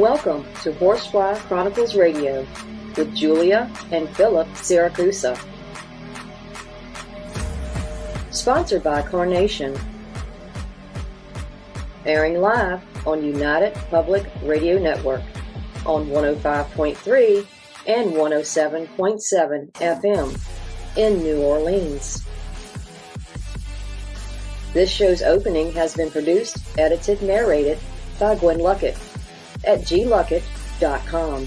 Welcome to Horsefly Chronicles Radio with Julia and Philip Siracusa. Sponsored by Carnation. Airing live on United Public Radio Network on 105.3 and 107.7 FM in New Orleans. This show's opening has been produced, edited, narrated by Gwen Luckett at gluckett.com.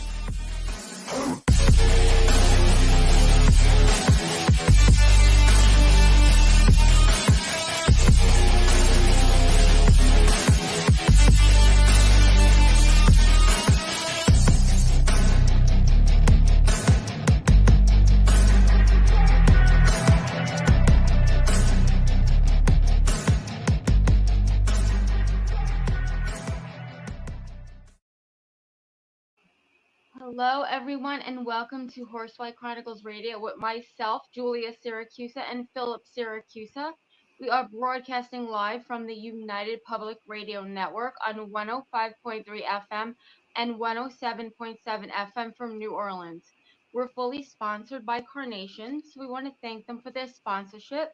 Hello, everyone, and welcome to Horsefly Chronicles Radio with myself, Julia Siracusa, and Philip Siracusa. We are broadcasting live from the United Public Radio Network on 105.3 FM and 107.7 FM from New Orleans. We're fully sponsored by Carnation, so we want to thank them for their sponsorship.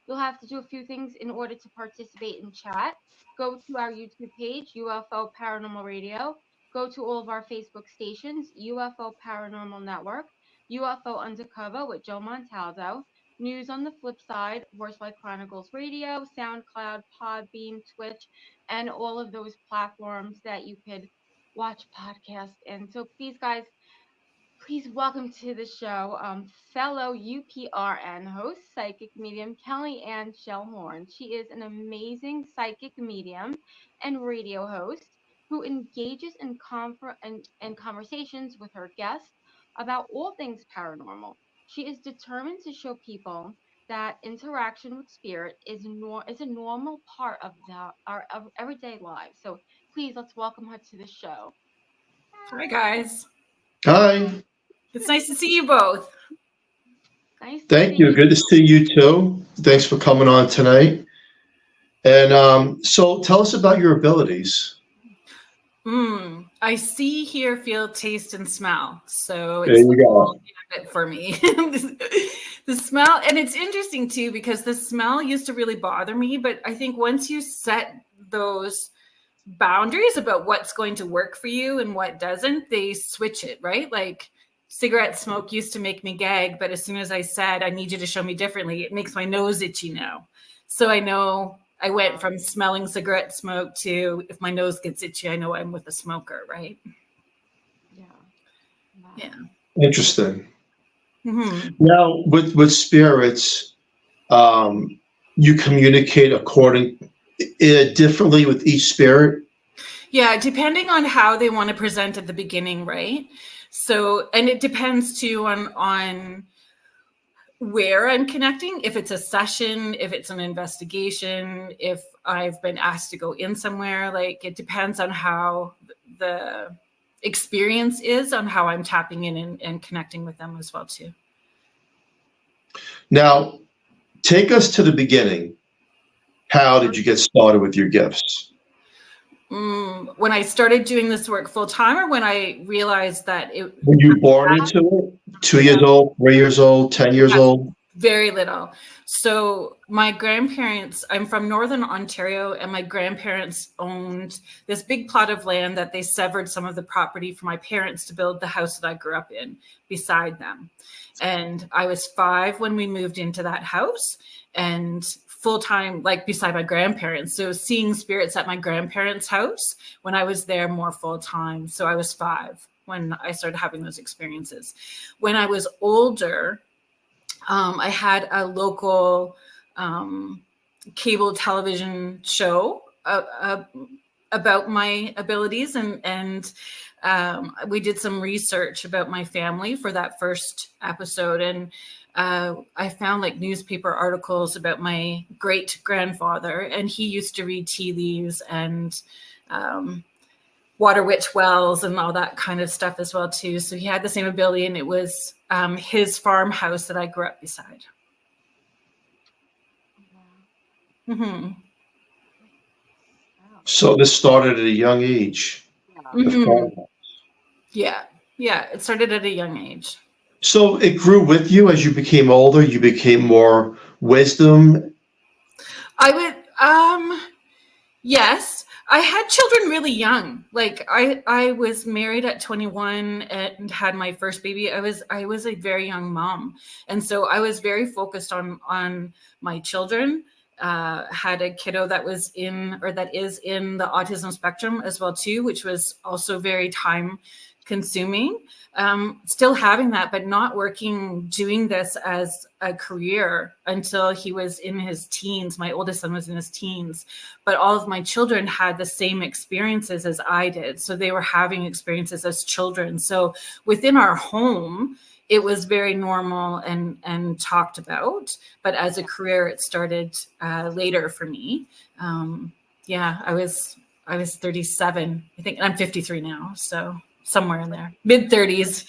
You'll have to do a few things in order to participate in chat. Go to our YouTube page, UFO Paranormal Radio. Go to all of our Facebook stations, UFO Paranormal Network, UFO Undercover with Joe Montaldo, News on the Flip Side, Horsefly Chronicles Radio, SoundCloud, Podbean, Twitch, and all of those platforms that you could watch podcasts in. So please, guys, please welcome to the show fellow UPRN host, psychic medium Kerrilynn Shellhorn. She is an amazing psychic medium and radio host who engages in conversations with her guests about all things paranormal. She is determined to show people that interaction with spirit is a normal part of our everyday lives. So please, let's welcome her to the show. Hi, guys. Hi. It's nice to see you both. Thank you. Good to see you too. Thanks for coming on tonight. And so tell us about your abilities. I see, hear, feel, taste, and smell. So there you go. For me. The smell, and it's interesting too, because the smell used to really bother me, but I think once you set those boundaries about what's going to work for you and what doesn't, they switch it, right? Like cigarette smoke used to make me gag, but as soon as I said, I need you to show me differently, it makes my nose itchy now. So I know I went from smelling cigarette smoke to if my nose gets itchy, I know I'm with a smoker, right? Yeah. Wow. Yeah. Interesting. Mm-hmm. Now, with spirits, you communicate differently with each spirit? Yeah, depending on how they want to present at the beginning, right? So, and it depends too on where I'm connecting, if it's a session, if it's an investigation, if I've been asked to go in somewhere, like it depends on how the experience is, on how I'm tapping in and connecting with them as well too. Now, take us to the beginning. How did you get started with your gifts? When I started doing this work full time, or when I realized that were you born into it? 2 years old, 3 years old, 10 years old? Very little. So my grandparents, I'm from Northern Ontario, and my grandparents owned this big plot of land that they severed some of the property for my parents to build the house that I grew up in beside them. And I was 5 when we moved into that house, and full-time, like beside my grandparents. So seeing spirits at my grandparents' house when I was there more full-time. So I was 5 when I started having those experiences. When I was older, I had a local cable television show about my abilities, and we did some research about my family for that first episode, and I found like newspaper articles about my great grandfather, and he used to read tea leaves and water witch wells and all that kind of stuff as well too. So he had the same ability, and it was his farmhouse that I grew up beside. Wow. Mm-hmm. Wow. So this started at a young age. Yeah. Mm-hmm. Yeah. It started at a young age. So it grew with you as you became older. You became more wisdom. I would, yes, I had children really young. Like I was married at 21 and had my first baby. I was a very young mom. And so I was very focused on my children. Had a kiddo that is in the autism spectrum as well too, which was also very time consuming. Still having that, but not doing this as a career until he was in his teens. My oldest son was in his teens, but all of my children had the same experiences as I did. So they were having experiences as children. So within our home, it was very normal and talked about, but as a career, it started later for me. I was 37, I think, and I'm 53 now. So somewhere in there, mid 30s.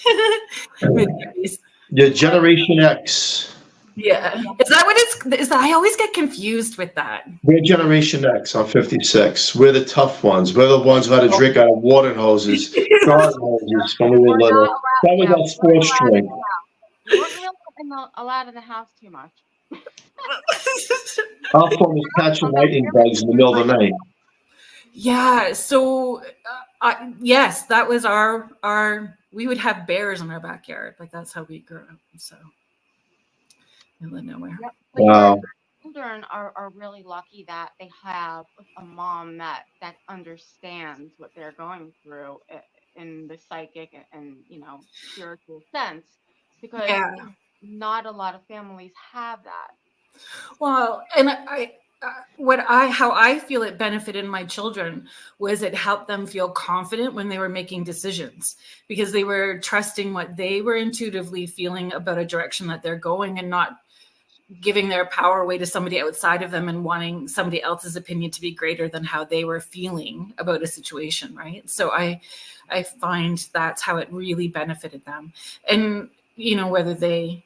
Your Generation X. Yeah. Is that what is that? I always get confused with that. We're Generation X. I'm 56. We're the tough ones. We're the ones who had to drink out of water hoses, garden hoses when we were little. That was our sports drink. You weren't allowed in the house too much. Our phone was catching lightning bugs in the middle of the night. Yeah. So, yes, that was our. We would have bears in our backyard. Like that's how we grew up. So, in the nowhere. Yep. Wow. Children are really lucky that they have a mom that understands what they're going through in the psychic and spiritual sense, because not a lot of families have that. Well, and how I feel it benefited my children was it helped them feel confident when they were making decisions, because they were trusting what they were intuitively feeling about a direction that they're going, and not giving their power away to somebody outside of them and wanting somebody else's opinion to be greater than how they were feeling about a situation. Right. So I find that's how it really benefited them. And, whether they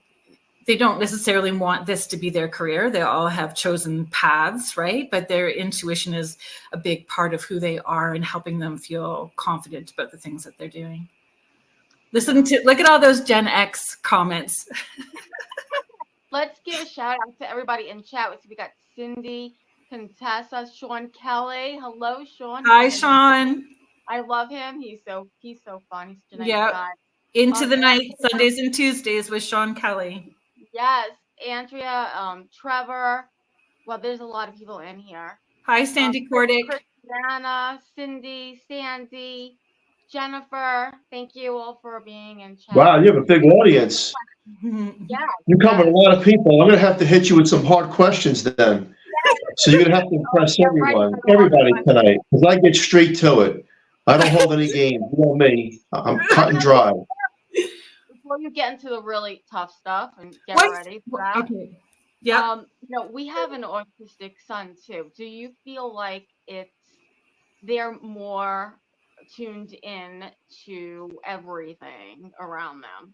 don't necessarily want this to be their career. They all have chosen paths, right? But their intuition is a big part of who they are and helping them feel confident about the things that they're doing. Look at all those Gen X comments. Let's give a shout out to everybody in chat. We got Cindy, Contessa, Sean Kelly. Hello, Sean. Hi, Sean. I love him. He's so fun. He's such a nice guy. Into the Night, Sundays and Tuesdays with Sean Kelly. Yes, Andrea, Trevor. Well, there's a lot of people in here. Hi, Sandy Cordick. Christiana, Cindy, Sandy, Jennifer. Thank you all for being in chat. Wow, you have a big audience. Yeah. You cover a lot of people. I'm going to have to hit you with some hard questions then. So you're going to have to impress everybody tonight, because I get straight to it. I don't hold any games. You know me. I'm cut and dry. Before you get into the really tough stuff and get ready for that. Okay. Yeah. We have an autistic son too. Do you feel like they're more tuned in to everything around them?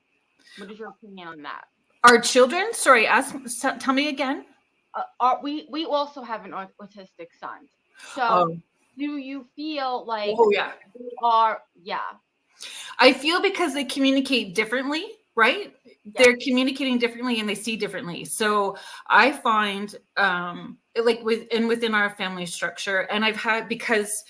What is your opinion on that? Our children? Sorry, tell me again. We also have an autistic son. So do you feel like they are? Yeah. I feel because they communicate differently, right? Yeah. They're communicating differently and they see differently. So I find within our family structure, and I've had, because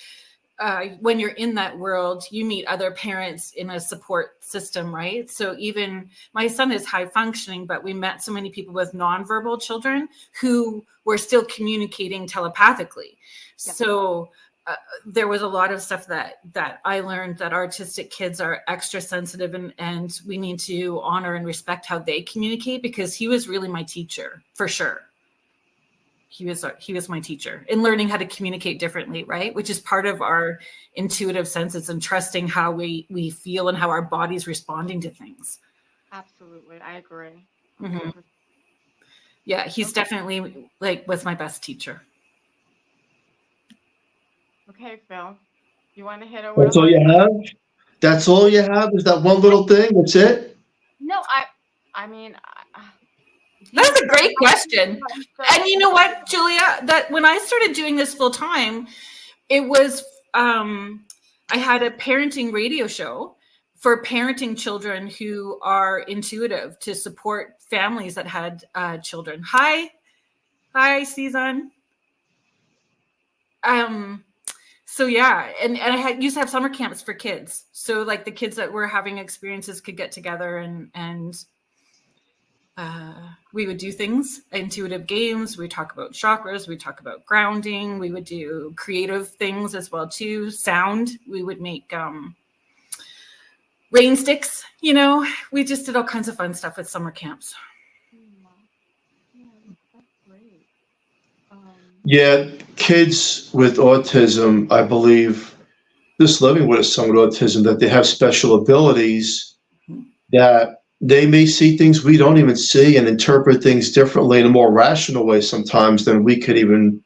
when you're in that world, you meet other parents in a support system, right? So even my son is high functioning, but we met so many people with nonverbal children who were still communicating telepathically. Yeah. So there was a lot of stuff that I learned, that artistic kids are extra sensitive, and we need to honor and respect how they communicate, because he was really my teacher, for sure. He was my teacher in learning how to communicate differently, right? Which is part of our intuitive senses and trusting how we feel and how our body's responding to things. Absolutely. I agree. Mm-hmm. Yeah, he's definitely was my best teacher. Okay, Phil, you want to hit over? That's all you have? That's all you have? Is that one little thing? That's it? No, I mean, that's a great question. And you know what, Julia, that when I started doing this full time, it was I had a parenting radio show for parenting children who are intuitive to support families that had children. Hi, Susan. So yeah, and I used to have summer camps for kids. So like the kids that were having experiences could get together and we would do things, intuitive games. We talk about chakras. We talk about grounding. We would do creative things as well too. Sound. We would make rain sticks. You know, we just did all kinds of fun stuff with summer camps. Yeah, that's great. Yeah, kids with autism, I believe, this living with someone with autism, that they have special abilities that they may see things we don't even see and interpret things differently in a more rational way sometimes than we could even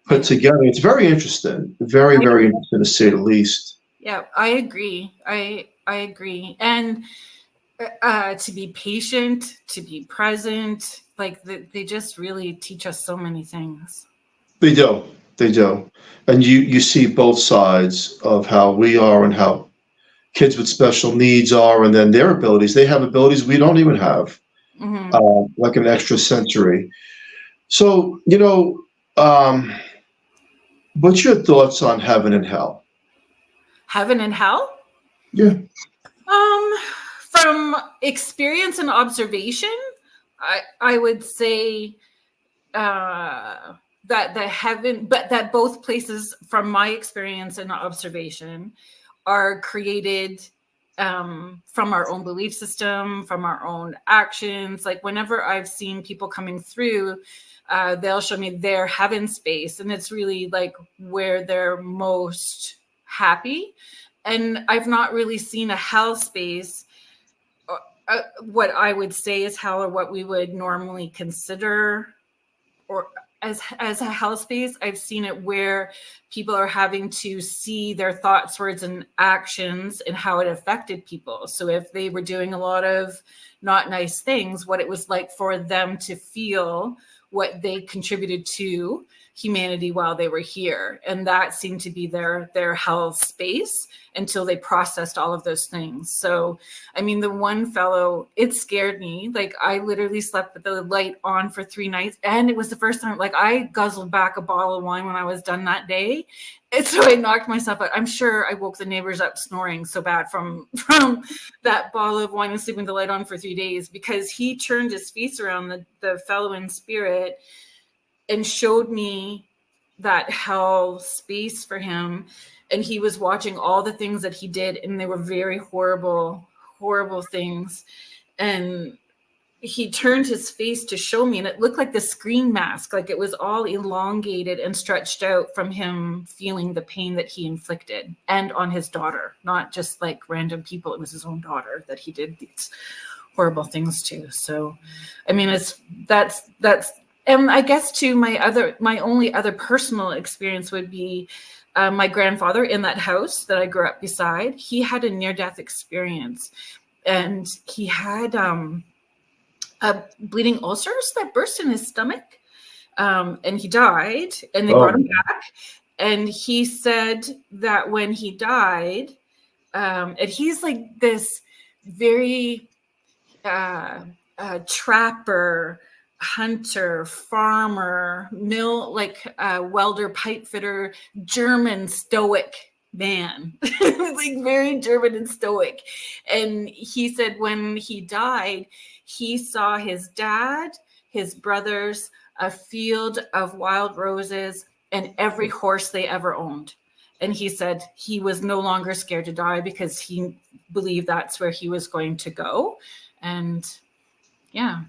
put together. It's very interesting, very, very interesting to say the least. Yeah, I agree. I agree. And to be patient, to be present, like they just really teach us so many things. They do. And you see both sides of how we are and how kids with special needs are, and then their abilities. They have abilities we don't even have, like an extrasensory. So, what's your thoughts on heaven and hell? Heaven and hell? Yeah. From experience and observation, I would say that that both places, from my experience and observation, are created from our own belief system, from our own actions. Like whenever I've seen people coming through, they'll show me their heaven space, and it's really like where they're most happy. And I've not really seen a hell space. What I would say is hell, or what we would normally consider or as a hell space. I've seen it where people are having to see their thoughts, words, and actions and how it affected people. So if they were doing a lot of not nice things, what it was like for them to feel what they contributed to humanity while they were here. And that seemed to be their hell space until they processed all of those things. So, I mean, the one fellow, it scared me. Like I literally slept with the light on for 3 nights. And it was the first time, like I guzzled back a bottle of wine when I was done that day. And so I knocked myself out. I'm sure I woke the neighbors up snoring so bad from that bottle of wine and sleeping with the light on for 3 days, because he turned his face around, the fellow in spirit, and showed me that hell space for him. And he was watching all the things that he did, and they were very horrible, horrible things. And he turned his face to show me, and it looked like the screen mask, like it was all elongated and stretched out from him feeling the pain that he inflicted, and on his daughter, not just like random people. It was his own daughter that he did these horrible things to. So, I mean, that's and I guess too, my only other personal experience would be my grandfather in that house that I grew up beside. He had a near-death experience, and he had bleeding ulcers that burst in his stomach, and he died. And they brought him back, and he said that when he died, and he's like this very trapper, hunter, farmer, welder, pipe fitter, German stoic man, like very German and stoic. And he said when he died, he saw his dad, his brothers, a field of wild roses, and every horse they ever owned. And he said he was no longer scared to die because he believed that's where he was going to go. And yeah,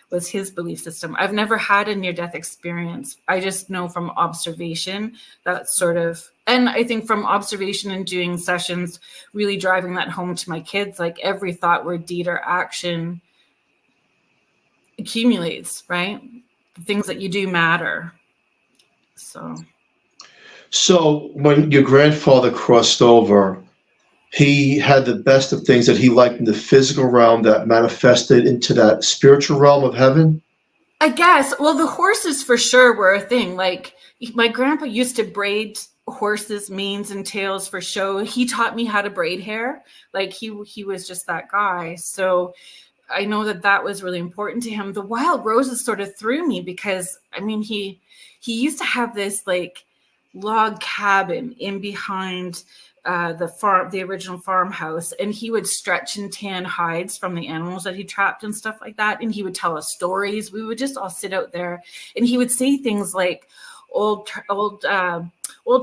was his belief system. I've never had a near-death experience. I just know from observation that sort of, and I think from observation and doing sessions, really driving that home to my kids, like every thought, word, deed, or action accumulates, right? The things that you do matter. So when your grandfather crossed over, he had the best of things that he liked in the physical realm that manifested into that spiritual realm of heaven? I guess. Well, the horses for sure were a thing. Like my grandpa used to braid horses' manes and tails for show. He taught me how to braid hair. Like he was just that guy. So I know that was really important to him. The wild roses sort of threw me because, I mean, he used to have this like log cabin in behind the original farmhouse, and he would stretch and tan hides from the animals that he trapped and stuff like that. And he would tell us stories. We would just all sit out there, and he would say things like, old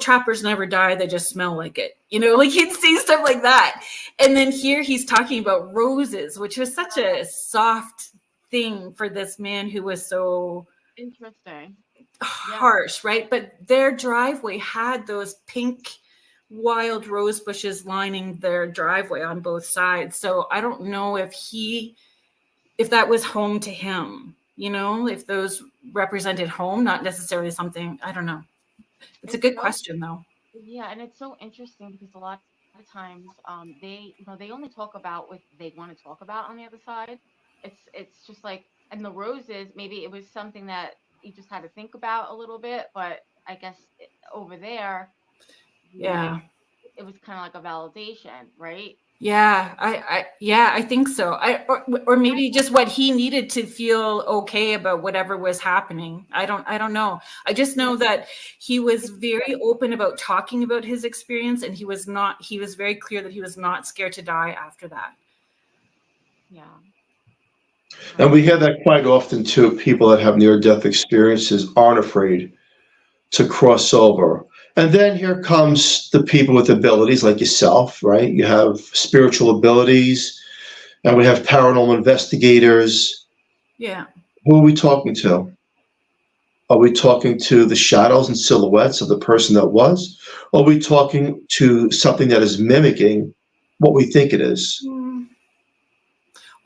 trappers never die, they just smell like it, like he'd say stuff like that. And then here he's talking about roses, which was such a soft thing for this man who was so interesting, harsh, right? But their driveway had those pink wild rose bushes lining their driveway on both sides. So I don't know if that was home to him, if those represented home, not necessarily something, I don't know. It's a good question though. Yeah, and it's so interesting because a lot of times they only talk about what they want to talk about on the other side. It's just like, and the roses, maybe it was something that you just had to think about a little bit, but I guess over there, it was kind of like a validation, right? Yeah, I think so. Or maybe just what he needed to feel okay about whatever was happening. I don't know. I just know that he was very open about talking about his experience, and he was very clear that he was not scared to die after that. Yeah. And we hear that quite often too. People that have near-death experiences aren't afraid to cross over. And then here comes the people with abilities like yourself, right? You have spiritual abilities, and we have paranormal investigators. Yeah. Who are we talking to? Are we talking to the shadows and silhouettes of the person that was? Or are we talking to something that is mimicking what we think it is?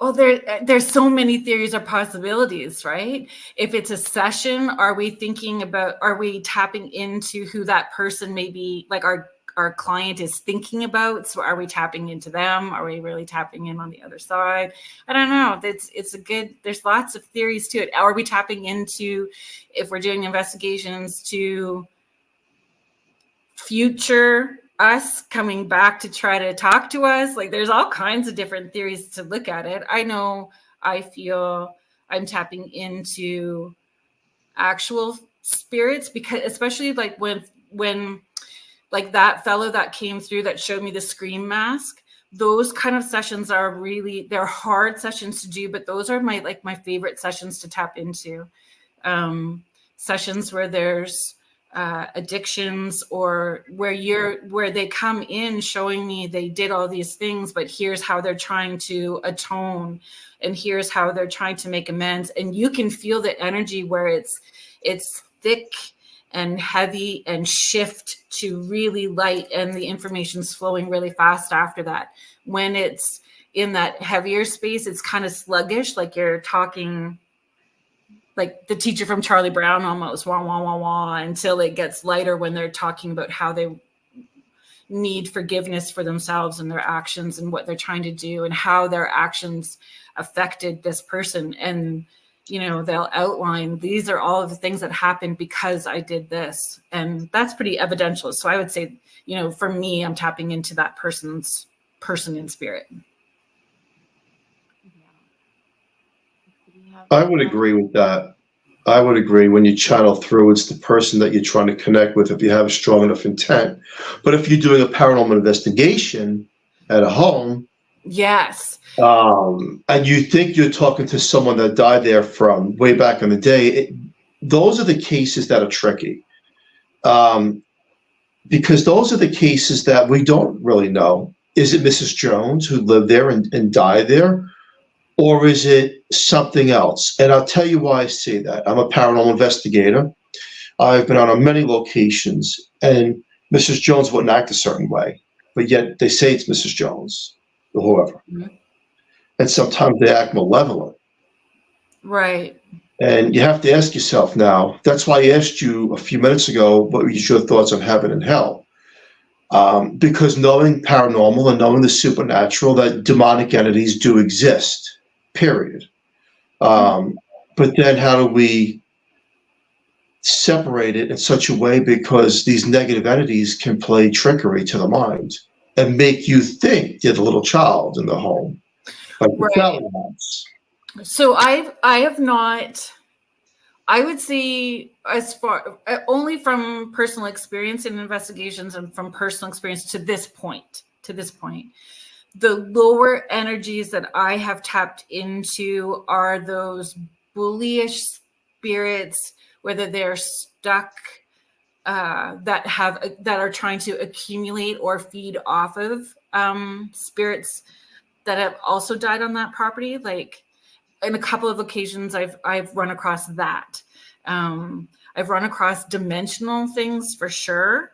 Well, there's so many theories or possibilities, right? If it's a session, are we tapping into who that person maybe, like our client is thinking about? So are we tapping into them? Are we really tapping in on the other side? I don't know. There's lots of theories to it. Are we tapping into, if we're doing investigations, to future us coming back to try to talk to us? Like there's all kinds of different theories to look at it. I feel I'm tapping into actual spirits, because especially like when like that fellow that came through that showed me the scream mask, those kind of sessions they're hard sessions to do, but those are my favorite sessions to tap into. Sessions where there's addictions, or where they come in showing me they did all these things, but here's how they're trying to atone, and here's how they're trying to make amends. And you can feel the energy where it's thick and heavy and shift to really light, and the information's flowing really fast after that. When it's in that heavier space, it's kind of sluggish, like you're talking like the teacher from Charlie Brown, almost wah, wah, wah, wah, until it gets lighter when they're talking about how they need forgiveness for themselves and their actions and what they're trying to do and how their actions affected this person. And, they'll outline, these are all of the things that happened because I did this. And that's pretty evidential. So I would say, for me, I'm tapping into that person in spirit. I would agree with that. I would agree. When you channel through, it's the person that you're trying to connect with if you have a strong enough intent. But if you're doing a paranormal investigation at a home, yes, and you think you're talking to someone that died there from way back in the day, those are the cases that are tricky, because those are the cases that we don't really know. Is it Mrs. Jones who lived there and died there? Or is it something else? And I'll tell you why I say that. I'm a paranormal investigator. I've been on many locations, and Mrs. Jones wouldn't act a certain way, but yet they say it's Mrs. Jones or whoever. Mm-hmm. And sometimes they act malevolent. Right. And you have to ask yourself now, that's why I asked you a few minutes ago, what were your thoughts on heaven and hell? Because knowing paranormal and knowing the supernatural, that demonic entities do exist. Period. But then how do we separate it in such a way because these negative entities can play trickery to the mind and make you think you're the little child in the home, like the Right. Sally house. So I have not, I would say, as far only from personal experience in investigations and from personal experience to this point, the lower energies that I have tapped into are those bullyish spirits, whether they're stuck, that are trying to accumulate or feed off of spirits that have also died on that property. Like, in a couple of occasions, I've run across that. I've run across dimensional things for sure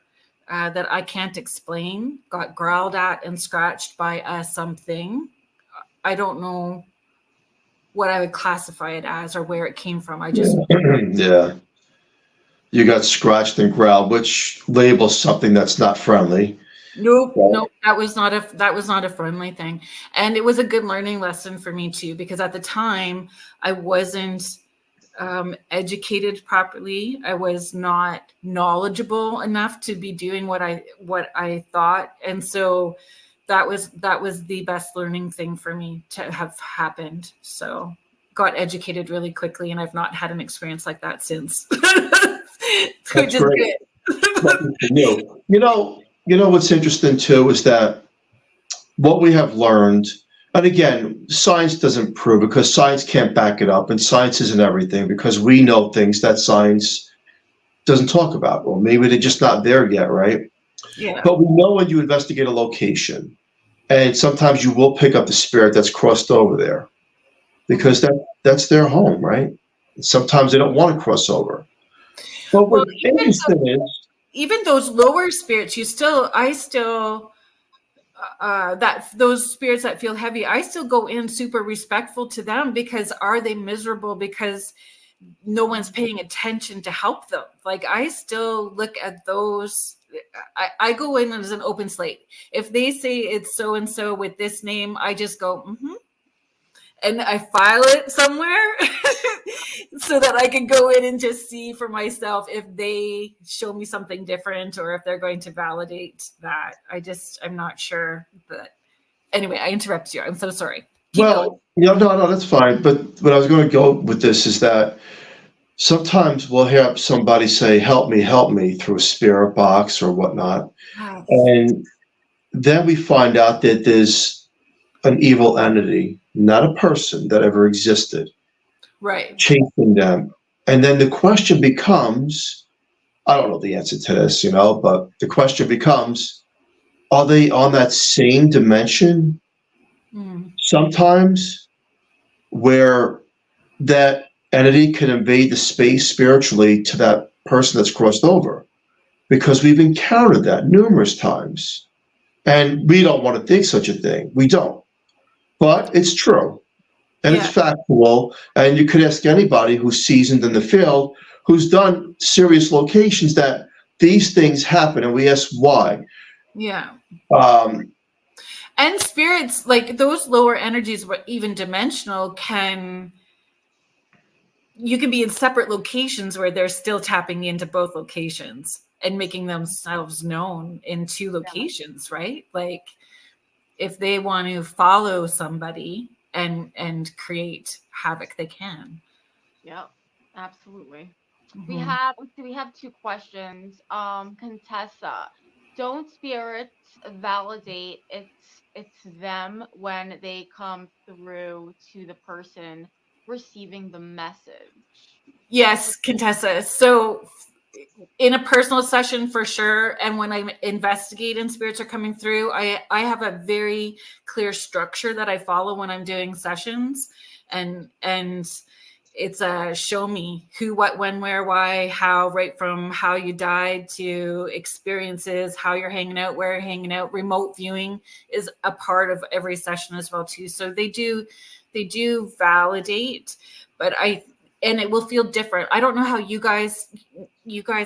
that I can't explain. Got growled at and scratched by something. I don't know what I would classify it as or where it came from. I just Yeah. You got scratched and growled, which labels something that's not friendly. Nope, that was not a friendly thing. And it was a good learning lesson for me too, because at the time I wasn't educated properly. I was not knowledgeable enough to be doing what I thought. And so that was the best learning thing for me to have happened. So got educated really quickly, and I've not had an experience like that since. Which is great. good. You know what's interesting too is that what we have learned, and again, science doesn't prove it because science can't back it up, and science isn't everything because we know things that science doesn't talk about, or maybe they're just not there yet, right? Yeah. But we know when you investigate a location, and sometimes you will pick up the spirit that's crossed over there because that's their home, right? Sometimes they don't want to cross over. But what's interesting is, even those lower spirits, those spirits that feel heavy, I still go in super respectful to them, because are they miserable because no one's paying attention to help them? Like, I still look at those. I go in as an open slate. If they say it's so and so with this name, I just go, and I file it somewhere so that I can go in and just see for myself if they show me something different or if they're going to validate that. I'm not sure. But anyway, I interrupted you. I'm so sorry. Keep going. No, that's fine. But what I was going to go with this is that sometimes we'll hear somebody say, help me through a spirit box or whatnot. Wow. And then we find out that there's an evil entity, not a person that ever existed, right, chasing them. And then the question becomes, I don't know the answer to this, but the question becomes, are they on that same dimension sometimes where that entity can invade the space spiritually to that person that's crossed over? Because we've encountered that numerous times. And we don't want to think such a thing. We don't. But it's true. And it's factual. And you could ask anybody who's seasoned in the field, who's done serious locations, that these things happen. And we ask why. Yeah. And spirits, like those lower energies, even dimensional, you can be in separate locations where they're still tapping into both locations and making themselves known in two locations, right? Like, if they want to follow somebody and create havoc, they can. Yep, absolutely. We have two questions. Contessa, don't spirits validate it's them when they come through to the person receiving the message? Yes, Contessa. So in a personal session, for sure, and when I investigate and spirits are coming through, I have a very clear structure that I follow when I'm doing sessions, and it's a show me who, what, when, where, why, how, right from how you died to experiences, how you're hanging out, where you're hanging out. Remote viewing is a part of every session as well too. So they do validate, but and it will feel different. I don't know how you guys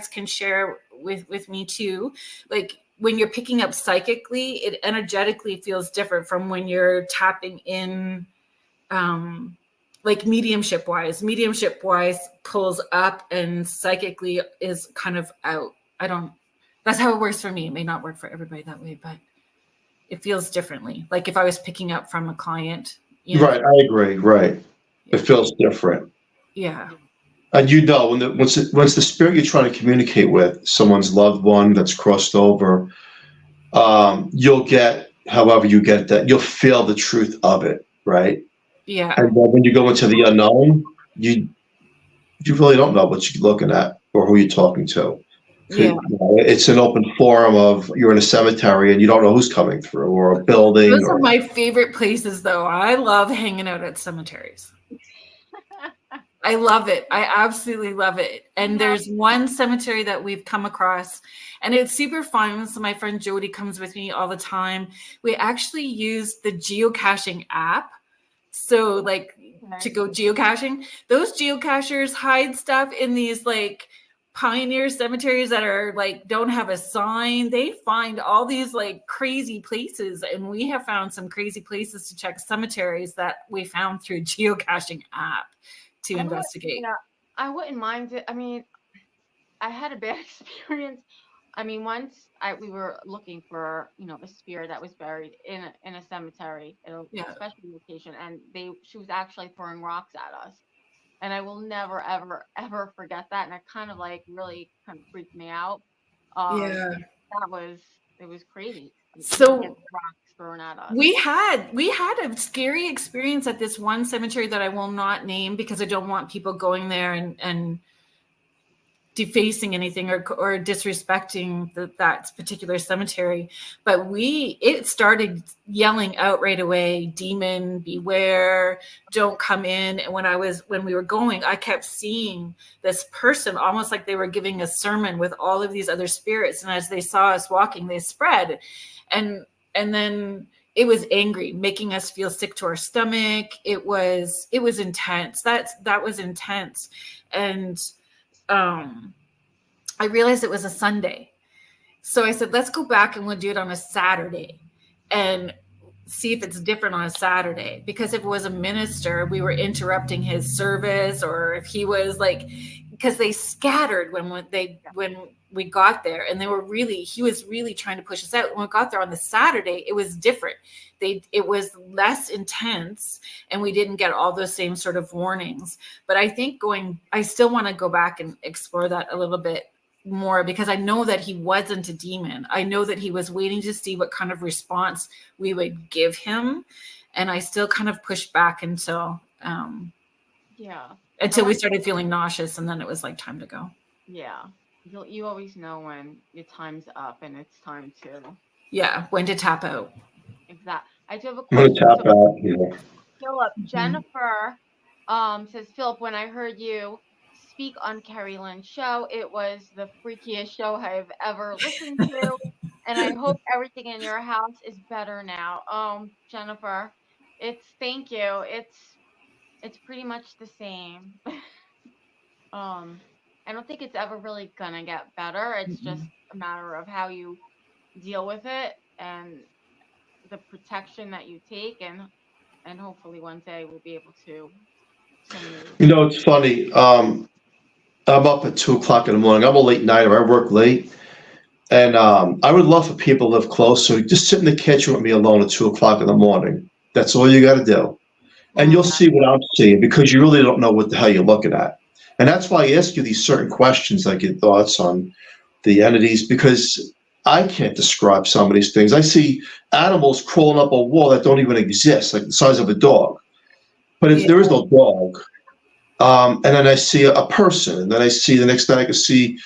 can share with me too. Like, when you're picking up psychically, it energetically feels different from when you're tapping in, like mediumship wise pulls up and psychically is kind of out. That's how it works for me. It may not work for everybody that way, but it feels differently. Like if I was picking up from a client, Right. I agree. Right. It feels different. Yeah. And once the spirit you're trying to communicate with, someone's loved one that's crossed over, you'll get, however you get that, you'll feel the truth of it, right? Yeah. And then when you go into the unknown, you really don't know what you're looking at or who you're talking to. Yeah. It's an open forum of, you're in a cemetery and you don't know who's coming through, or a building. Those are my favorite places, though. I love hanging out at cemeteries. I love it. I absolutely love it. And there's one cemetery that we've come across, and it's super fun. So my friend Jody comes with me all the time. We actually use the geocaching app. So like to go geocaching, those geocachers hide stuff in these like pioneer cemeteries that are like, don't have a sign. They find all these like crazy places. And we have found some crazy places to check cemeteries that we found through geocaching app to investigate. I wouldn't mind it. I mean, I had a bad experience. I mean, once we were looking for, a spirit that was buried in a cemetery, in a special location, and she was actually throwing rocks at us. And I will never, ever, ever forget that. And it kind of like really kind of freaked me out. It was crazy. So rocks thrown at us. We had a scary experience at this one cemetery that I will not name because I don't want people going there and defacing anything or disrespecting that particular cemetery. But it started yelling out right away, demon, beware, don't come in. And when we were going, I kept seeing this person almost like they were giving a sermon with all of these other spirits. And as they saw us walking, they spread. And then it was angry, making us feel sick to our stomach. It was intense. That was intense. And I realized it was a Sunday. So I said, let's go back and we'll do it on a Saturday and see if it's different on a Saturday. Because if it was a minister, we were interrupting his service, or if he was like, because they scattered when we got there, and he was really trying to push us out. When we got there on the Saturday, it was different. It was less intense, and we didn't get all those same sort of warnings. But I think I still want to go back and explore that a little bit more, because I know that he wasn't a demon. I know that he was waiting to see what kind of response we would give him. And I still kind of pushed back until we started feeling nauseous, and then it was like time to go. Yeah. You always know when your time's up and it's time to. Yeah, when to tap out. Exactly. I do have a question. Tap out, yeah. Philip, Jennifer says, Philip, when I heard you speak on Kerrilyn's show, it was the freakiest show I've ever listened to. And I hope everything in your house is better now. Jennifer, thank you. It's pretty much the same. I don't think it's ever really gonna get better. It's just a matter of how you deal with it and the protection that you take, and hopefully one day we'll be able to. It's funny. I'm up at 2:00 in the morning. I'm a late nighter. I work late, and I would love for people to live close. So just sit in the kitchen with me alone at 2:00 in the morning. That's all you got to do, and you'll see what I'm seeing, because you really don't know what the hell you're looking at. And that's why I ask you these certain questions, like your thoughts on the entities, because I can't describe some of these things. I see animals crawling up a wall that don't even exist, like the size of a dog. But there is no dog. And then I see a person, and then I see the next day I can see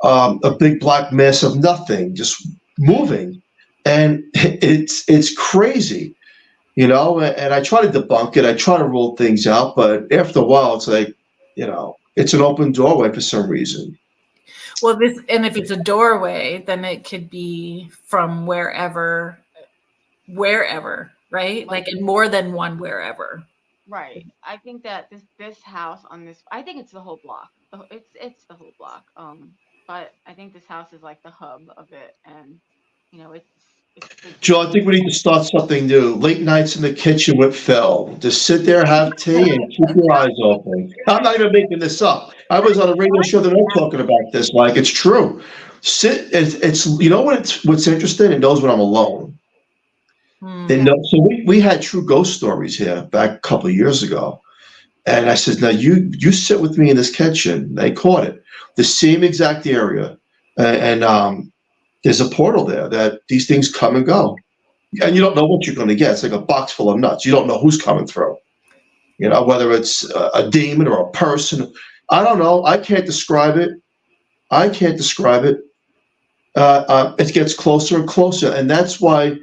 a big black mass of nothing just moving. And it's crazy, and I try to debunk it. I try to rule things out, but after a while, it's like, it's an open doorway for some reason. Well, and if it's a doorway, then it could be from wherever, right? Like in more than one wherever. Right. I think that this house I think it's the whole block. It's the whole block. But I think this house is like the hub of it, and Joe, I think we need to start something new. Late nights in the kitchen with Phil. Just sit there, have tea, and keep your eyes open. I'm not even making this up. I was on a radio show the other night talking about this. Like, it's true. It's you know what's interesting? It knows when I'm alone. So we had true ghost stories here back a couple of years ago. And I said, now you sit with me in this kitchen. They caught it. The same exact area. And there's a portal there that these things come and go. And you don't know what you're going to get. It's like a box full of nuts. You don't know who's coming through. You know, whether it's a demon or a person. I don't know. I can't describe it. It gets closer and closer. And that's why,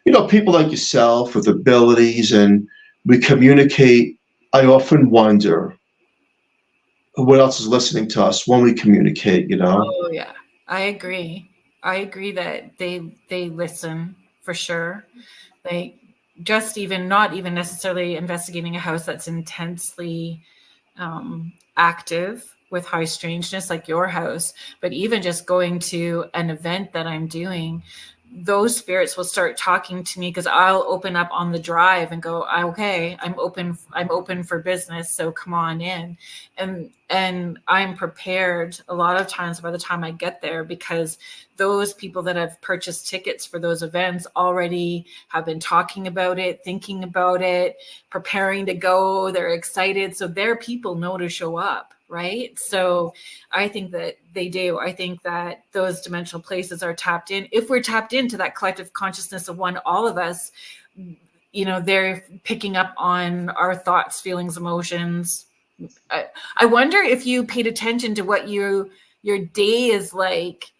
you know, people like yourself with abilities and we communicate. I often wonder what else is listening to us when we communicate, you know? Oh, yeah. I agree that they listen for sure. Like just not even necessarily investigating a house that's intensely active with high strangeness like your house, but even just going to an event that I'm doing, those spirits will start talking to me because I'll open up on the drive and go, okay, I'm open for business. So come on in. And I'm prepared a lot of times by the time I get there, because those people that have purchased tickets for those events already have been talking about it, thinking about it, preparing to go. They're excited. So their people know to show up. Right. So I think that they do. I think that those dimensional places are tapped in. If we're tapped into that collective consciousness of one, all of us, you know, they're picking up on our thoughts, feelings, emotions. I wonder if you paid attention to what your day is like,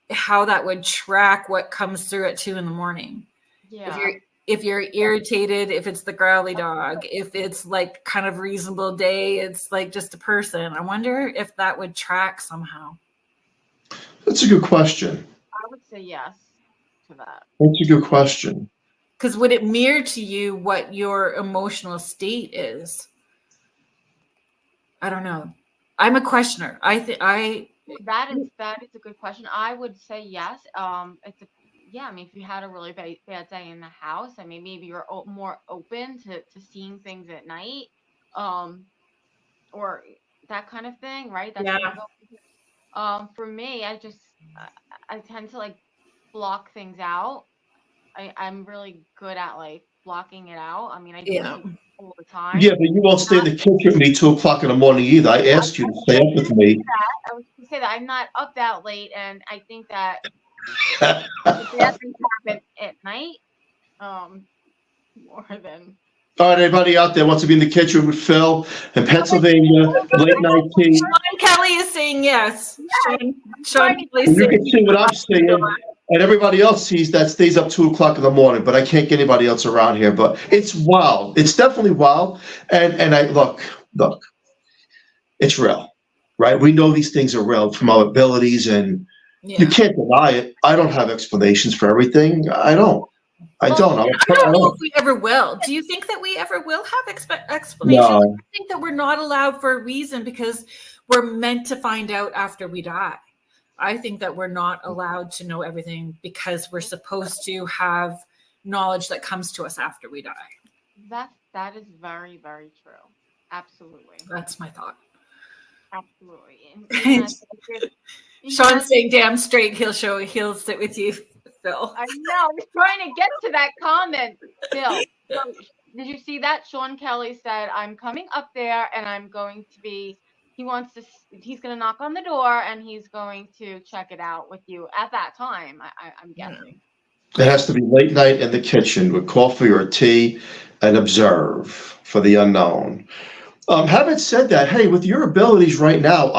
how that would track what comes through at 2 a.m. Yeah. If you're irritated, if it's the growly dog, if it's like kind of reasonable day, it's like just a person. I wonder if that would track somehow. That's a good question. I would say yes to that. That's a good question. Because would it mirror to you what your emotional state is? I don't know. I'm a questioner. That is a good question. I would say yes. I mean, if you had a really bad day in the house, I mean, maybe you're more open to seeing things at night, or that kind of thing, right? That's for me, I tend to like block things out. I'm really good at like blocking it out. I mean, I do it all the time. Yeah, but you won't stay in the kitchen with me 2 o'clock in the morning either. I asked you to stay up with me. I was going to say that I'm not up that late, and I think that the bad things happen at night more than. All right, everybody out there wants to be in the kitchen with Phil in Pennsylvania, late night tea. Sean Kelly is saying yes. Sean Kelly You can see what I'm seeing, and everybody else sees that stays up 2 o'clock in the morning, but I can't get anybody else around here. But it's wild. It's definitely wild. And I look, it's real, right? We know these things are real from our abilities, and you can't deny it. I don't have explanations for everything. I don't. I don't know if we ever will. Do you think that we ever will have explanations? No. I think that we're not allowed for a reason because we're meant to find out after we die. I think that we're not allowed to know everything because we're supposed to have knowledge that comes to us after we die. That is very, very true. Absolutely. That's my thought. Absolutely. Sean's saying damn straight he'll sit with you, Phil. I know. I'm trying to get to that comment, Phil. Did you see that? Sean Kelly said, I'm coming up there and I'm going to be, he's going to knock on the door and he's going to check it out with you at that time, I'm guessing. It has to be late night in the kitchen with coffee or tea and observe for the unknown. Having said that, hey, with your abilities right now,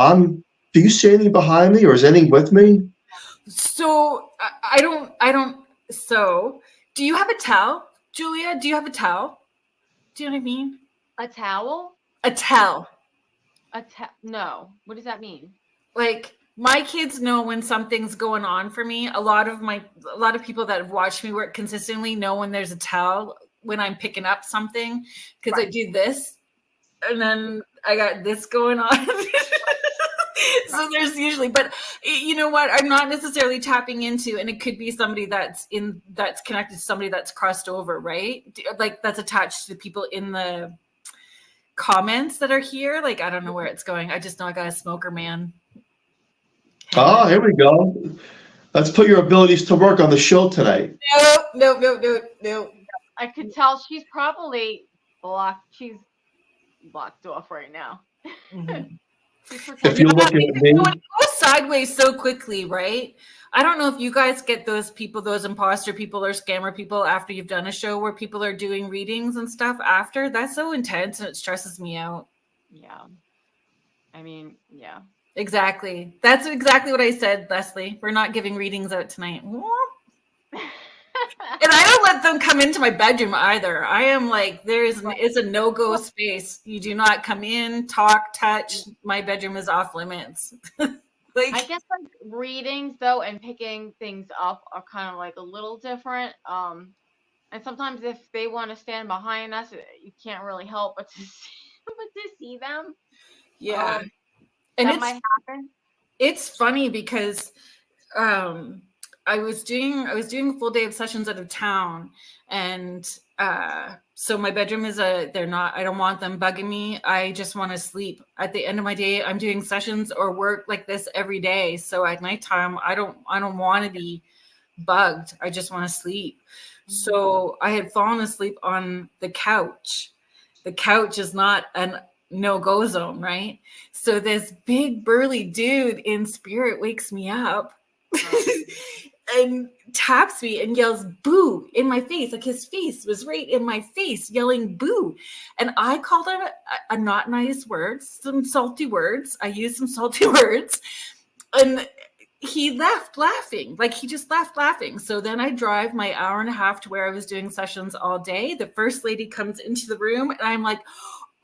do you see anything behind me or is anything with me? So I don't. So do you have a towel, Julia? Do you have a towel? Do you know what I mean? A towel? A towel. No. What does that mean? Like my kids know when something's going on for me. A lot of people that have watched me work consistently know when there's a towel when I'm picking up something because I do this and then I got this going on. So there's usually, but you know what? I'm not necessarily tapping into, and it could be somebody that's connected to somebody that's crossed over, right? Like that's attached to the people in the comments that are here. Like, I don't know where it's going. I just know I got a smoker man. Ah, here we go. Let's put your abilities to work on the show tonight. No. I could tell she's probably blocked. She's blocked off right now. Mm-hmm. If you look at me, it goes sideways so quickly, right? I don't know if you guys get those people, those imposter people or scammer people after you've done a show where people are doing readings and stuff after. That's so intense and it stresses me out. Yeah. I mean, yeah. Exactly. That's exactly what I said, Leslie. We're not giving readings out tonight. And I don't let them come into my bedroom either. I am like, it's a no-go space. You do not come in, talk, touch. My bedroom is off limits. Like, I guess like readings though and picking things up are kind of like a little different. And sometimes if they want to stand behind us, you can't really help but to see them. yeah. And that might happen. It's funny because I was doing a full day of sessions out of town, and so my bedroom is I don't want them bugging me. I just want to sleep. At the end of my day, I'm doing sessions or work like this every day. So at nighttime, I don't want to be bugged. I just want to sleep. So I had fallen asleep on the couch. The couch is not a no-go zone, right? So this big burly dude in spirit wakes me up and taps me and yells boo in my face. Like his face was right in my face yelling boo. And I called him a not nice word, some salty words. I used some salty words and he left laughing. Like he just left laughing. So then I drive my hour and a half to where I was doing sessions all day. The first lady comes into the room and I'm like,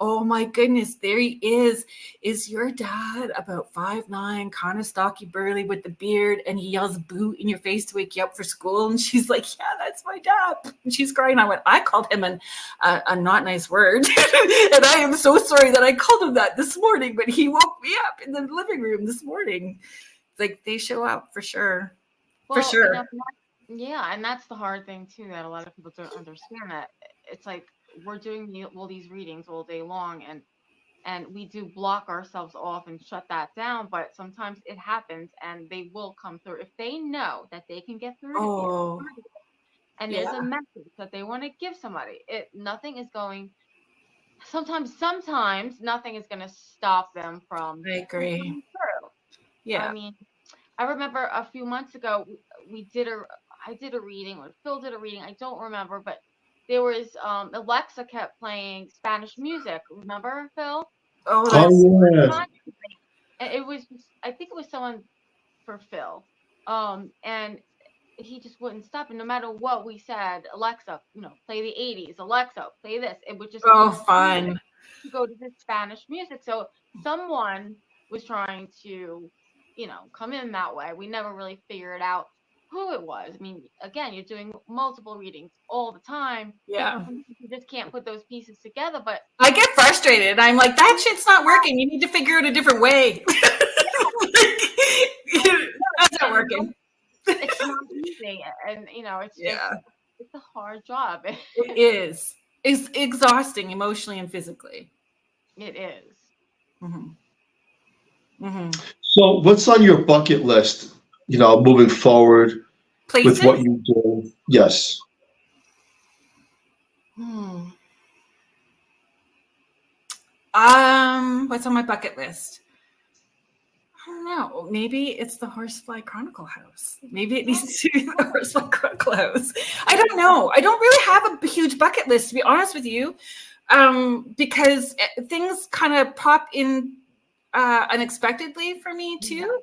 oh my goodness, there he is. Is your dad about 5'9", kind of stocky burly with the beard, and he yells boo in your face to wake you up for school? And she's like, yeah, that's my dad. And she's crying. I went, I called him a not nice word. And I am so sorry that I called him that this morning, but he woke me up in the living room this morning. Like they show up for sure. Well, for sure. Yeah, and that's the hard thing too, that a lot of people don't understand, that it's like we're doing all these readings all day long, and we do block ourselves off and shut that down, but sometimes it happens and they will come through if they know that they can get through to you. And there's a message that they want to give somebody. Nothing is going. Sometimes nothing is going to stop them from. I agree. Coming through. Yeah. I mean, I remember a few months ago I did a reading, or Phil did a reading. I don't remember, but there was Alexa kept playing Spanish music. Remember, Phil? Oh, yeah. And it was, I think it was someone for Phil. And he just wouldn't stop. And no matter what we said, Alexa, play the 80s. Alexa, play this. It would just fun. Go to the Spanish music. So someone was trying to, come in that way. We never really figured out who it was. I mean, again, you're doing multiple readings all the time. Yeah. You just can't put those pieces together. But I get frustrated. I'm like, that shit's not working. You need to figure it a different way. That's not working. It's not easy. And, it's a hard job. It is. It's exhausting emotionally and physically. It is. Mm-hmm. Mm-hmm. So what's on your bucket list, moving forward Places? with what you do? Yes. What's on my bucket list? I don't know. Maybe it's the Horsefly Chronicle house. Maybe it needs to be the Horsefly Chronicle house. I don't know. I don't really have a huge bucket list, to be honest with you, because things kind of pop in unexpectedly for me too.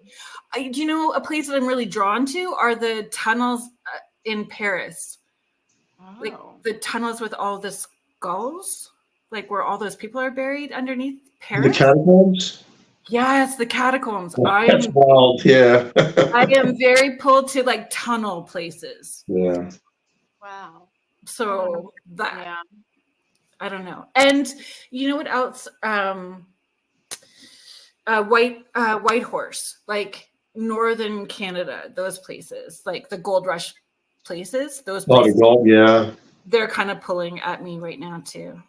A place that I'm really drawn to are the tunnels in Paris. Like the tunnels with all the skulls, like where all those people are buried underneath Paris. The catacombs? Yes, the catacombs. That's wild, yeah. I am very pulled to like tunnel places. Yeah. Wow. So I don't know. And you know what else? White Horse, like northern Canada, those places, like the gold rush places, those places. the gold, yeah. They're kind of pulling at me right now too.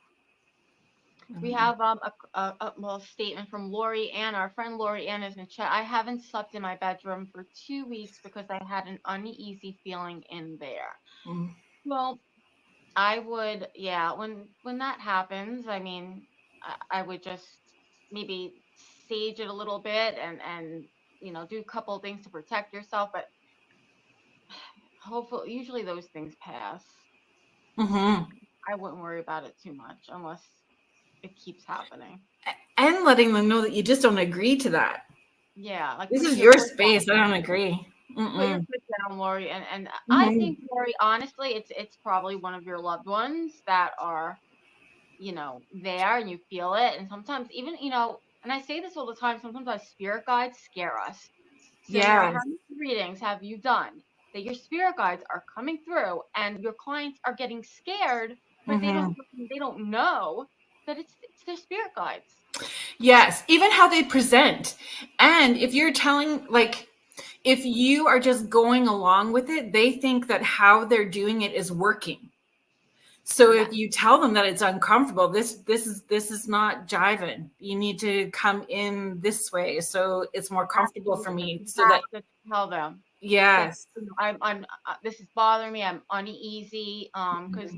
We have a statement from Lori Ann. Our friend Lori Ann is in chat. I haven't slept in my bedroom for 2 weeks because I had an uneasy feeling in there. Mm. Well, I would, yeah, when that happens, I mean, I would just maybe sage it a little bit and do a couple of things to protect yourself, but hopefully, usually those things pass. Mm-hmm. I wouldn't worry about it too much unless it keeps happening. And letting them know that you just don't agree to that. Yeah, like this is your space. I don't agree. Put your foot down, Lori, and Mm-hmm. I think, Lori, honestly, it's probably one of your loved ones that are, there, and you feel it. And sometimes even, and I say this all the time, sometimes our spirit guides scare us. So Yeah. how many readings have you done that your spirit guides are coming through and your clients are getting scared, but they don't know that it's their spirit guides. Yes, even how they present. And if you're telling, like, if you are just going along with it, they think that how they're doing it is working. So if you tell them that it's uncomfortable, this is not jiving. You need to come in this way, so it's more comfortable for me. So that tell them. Yes. I'm this is bothering me. I'm uneasy. Because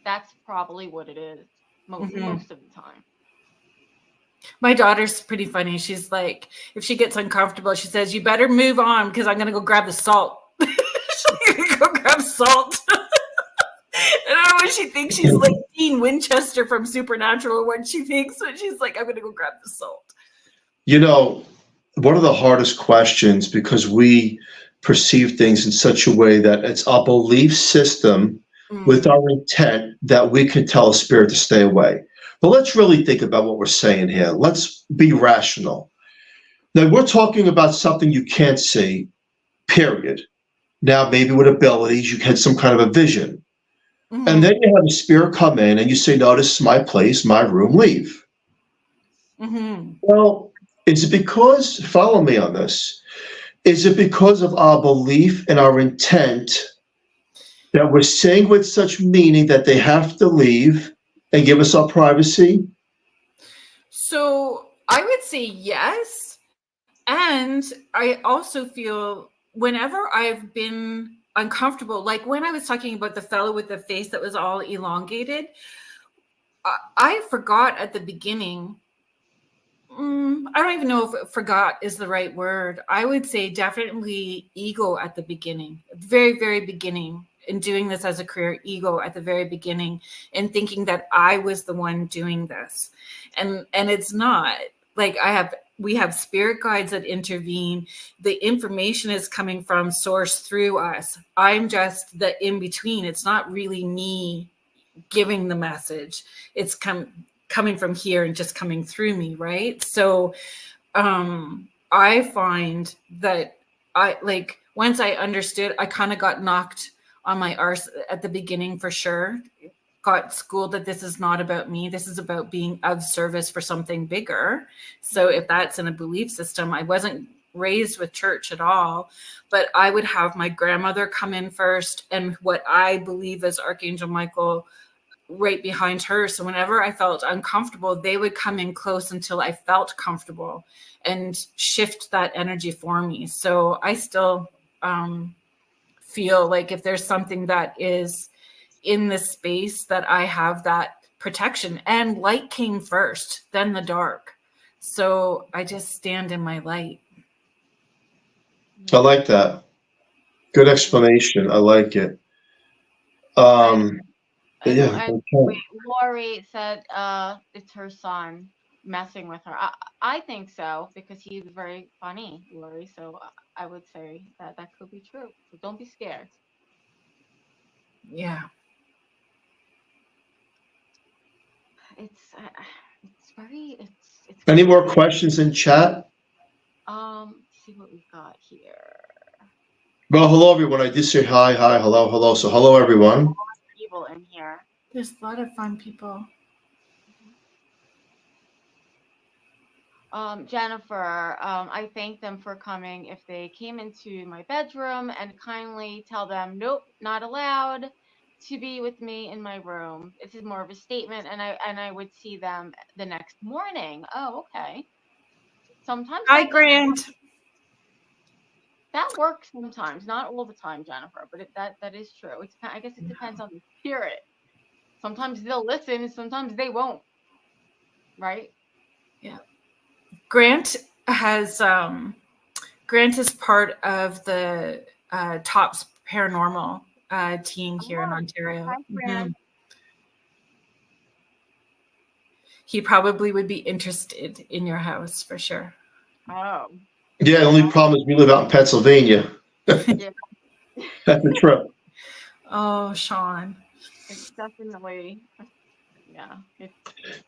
that's probably what it is most of the time. My daughter's pretty funny. She's like, if she gets uncomfortable, she says, "You better move on because I'm gonna go grab the salt." She's gonna go grab salt. I don't know what she thinks. She's like Dean Winchester from Supernatural, or what she thinks, but she's like, "I'm gonna go grab the salt." One of the hardest questions, because we perceive things in such a way that it's a belief system with our intent that we can tell a spirit to stay away. But let's really think about what we're saying here. Let's be rational. Now, we're talking about something you can't see, period. Now, maybe with abilities, you had some kind of a vision. And then you have a spirit come in and you say, "No, this is my place, my room, leave." Well, is it because, follow me on this, is it because of our belief and our intent that we're saying with such meaning that they have to leave and give us our privacy? So I would say yes. And I also feel whenever I've been uncomfortable, like when I was talking about the fellow with the face that was all elongated, I forgot at the beginning. I don't even know if forgot is the right word. I would say definitely ego at the beginning, very, very beginning. In doing this as a career, ego at the very beginning, and thinking that I was the one doing this, and it's not. Like we have spirit guides that intervene. The information is coming from source through us. I'm just the in between. It's not really me giving the message. It's coming from here and just coming through me, right? So I find that once I understood, I kind of got knocked on my arse at the beginning for sure. Got schooled that this is not about me. This is about being of service for something bigger. So if that's in a belief system, I wasn't raised with church at all, but I would have my grandmother come in first and what I believe is Archangel Michael right behind her. So whenever I felt uncomfortable, they would come in close until I felt comfortable and shift that energy for me. So I still feel like if there's something that is in this space, that I have that protection, and light came first, then the dark. So I just stand in my light. I like that. Good explanation. I like it. Lori said it's her son messing with her. I think so, because he's very funny, Lori. So I would say that could be true. So don't be scared. Yeah. It's very. Any more questions in chat? See what we've got here. Well, hello everyone. I did say hi, hello. So hello everyone. People in here. There's a lot of fun people. Jennifer, I thank them for coming. If they came into my bedroom, and kindly tell them, nope, not allowed to be with me in my room. This is more of a statement, and I would see them the next morning. Oh, okay. Sometimes Hi, Grant. that works sometimes, not all the time, Jennifer, but that is true. I guess it depends on the spirit. Sometimes they'll listen, sometimes they won't. Right? Yeah. Grant is part of the TOPS paranormal team here in Ontario. Hi, Grant. He probably would be interested in your house for sure. Oh. Yeah, the only problem is we live out in Pennsylvania. Yeah. That's a trip. Oh, Sean. It's definitely, yeah.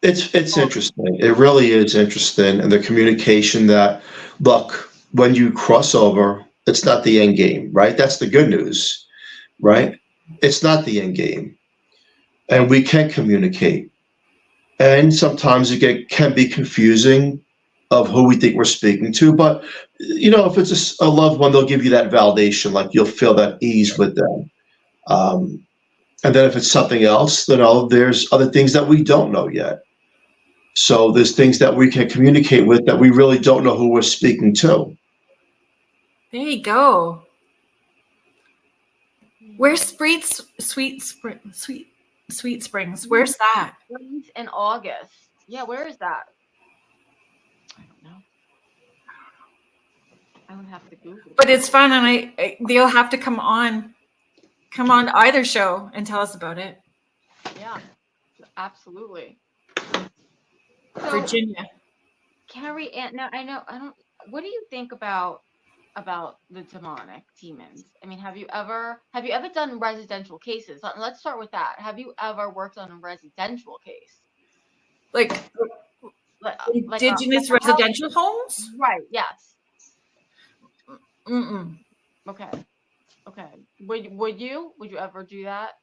It's interesting. It really is interesting. And the communication that, look, when you cross over, it's not the end game, right? That's the good news, right? It's not the end game. And we can communicate. And sometimes can be confusing of who we think we're speaking to. But, if it's a loved one, they'll give you that validation, like you'll feel that ease with them. And then if it's something else, there's other things that we don't know yet. So there's things that we can communicate with that we really don't know who we're speaking to. There you go. Where's Sweet Springs? Where's that? Springs in August. Yeah, where is that? I don't know. I would have to Google. But it's fun, and they'll have to come on either show and tell us about it. Yeah, absolutely. So, Virginia. Carrie, now I don't. What do you think about the demonic demons? I mean, have you ever done residential cases? Let's start with that. Have you ever worked on a residential case? Like indigenous residential homes? Right. Yes. Mm-mm. Okay. Would you ever do that?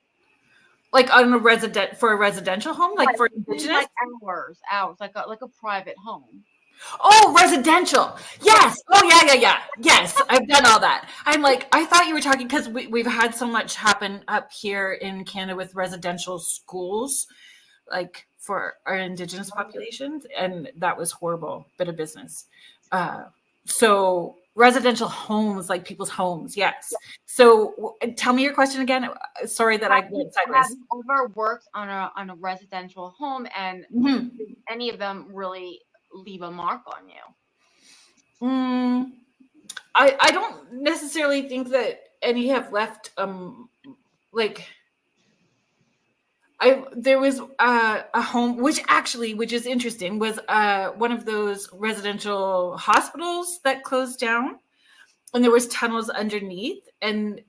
Like on a for a residential home, like for indigenous, like hours, like a private home. Oh, residential. Yes. Oh, yeah. Yes, I've done all that. I'm like, I thought you were talking because we've had so much happen up here in Canada with residential schools, like for our indigenous populations, and that was horrible bit of business. So residential homes, like people's homes, yes. So tell me your question again. Sorry that I went sideways. Have you ever worked on a residential home, and did any of them really leave a mark on you? I don't necessarily think that any have left. There was a home which is interesting, was one of those residential hospitals that closed down, and there was tunnels underneath, and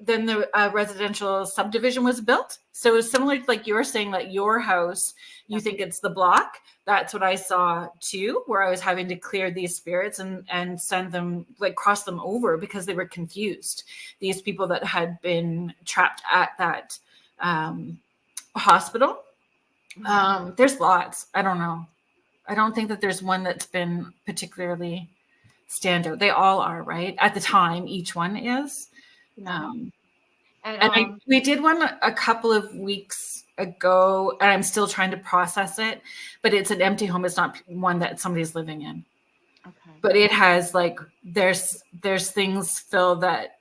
then the residential subdivision was built. So it was similar to, like you were saying, like your house, you think it's the block. That's what I saw too, where I was having to clear these spirits and send them, like cross them over, because they were confused. These people that had been trapped at that hospital. There's lots. I don't know. I don't think that there's one that's been particularly standout. They all are, right? At the time, each one is. We did one a couple of weeks ago, and I'm still trying to process it, but it's an empty home. It's not one that somebody's living in. Okay. But it has, like, there's things, Phil, that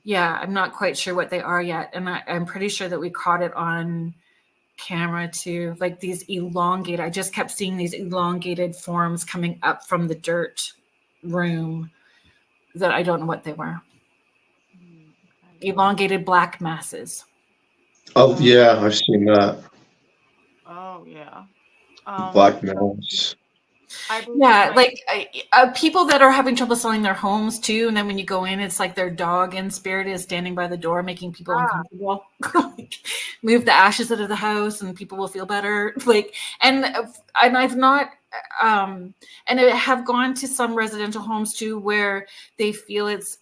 I'm not quite sure what they are yet. And I'm pretty sure that we caught it on camera too. Like these elongated, I just kept seeing these elongated forms coming up from the dirt room that I don't know what they were. Okay. Elongated black masses. Oh, yeah, I've seen that. Oh, yeah. Black masses. People that are having trouble selling their homes too, and then when you go in, it's like their dog in spirit is standing by the door, making people uncomfortable. Move the ashes out of the house, and people will feel better. And I've not, and I have gone to some residential homes too, where they feel it's